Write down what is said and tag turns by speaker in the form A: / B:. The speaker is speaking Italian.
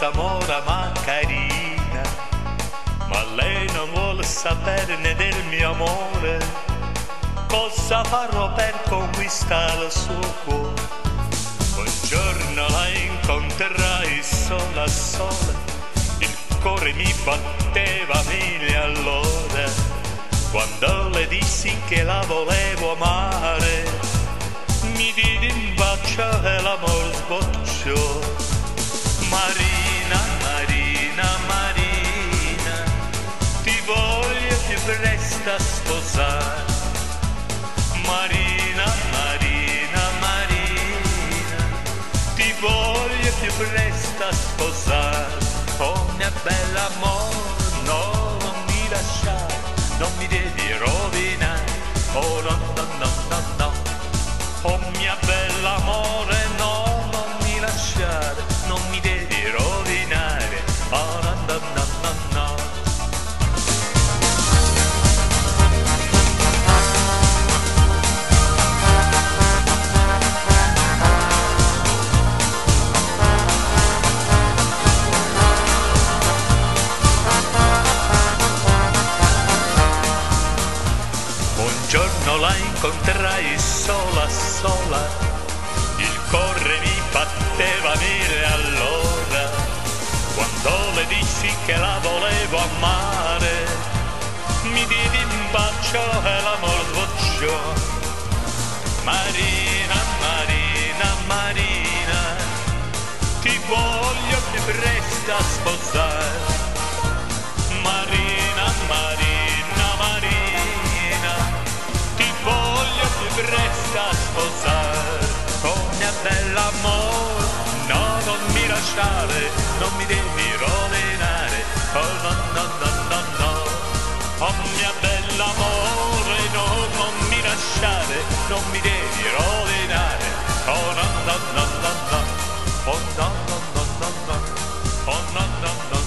A: questa mora ma carina, ma lei non vuole saperne del mio amore. Cosa farò per conquistare il suo cuore? Un giorno la incontrerai sola sola, il cuore mi batteva mille all'ora, quando le dissi che la volevo amare, mi diedi un bacio e l'amor sbocciò. Marina, Marina, Marina, ti voglio più presto a sposare. Marina, Marina, Marina, ti voglio più presto a sposare. Oh mia bella amore, no, non mi lasciare, non mi devi rovinare. Oh no, no, no, no, no. Oh mia bella amore, no, non mi lasciare, non mi devi rovinare. Oh no, no, no, no, no. Un giorno la incontrerai sola sola, il cuore mi batteva mille all'ora, quando le dissi che la volevo amare, mi diedi un bacio e l'amor sbocciò. Marina, Marina, Marina, ti voglio più presto a sposare. Marina, Marina, Marina, ti voglio più presto a sposare. Oh mia bella amore, no, non mi lasciare, non mi devi rovinare. Oh no, no, no, no, no. Oh mia bella amore, no, non mi lasciare, non mi devi rovinare. Oh no, no, no, no, no. Oh no, no, no, no, no. Oh no, no, no.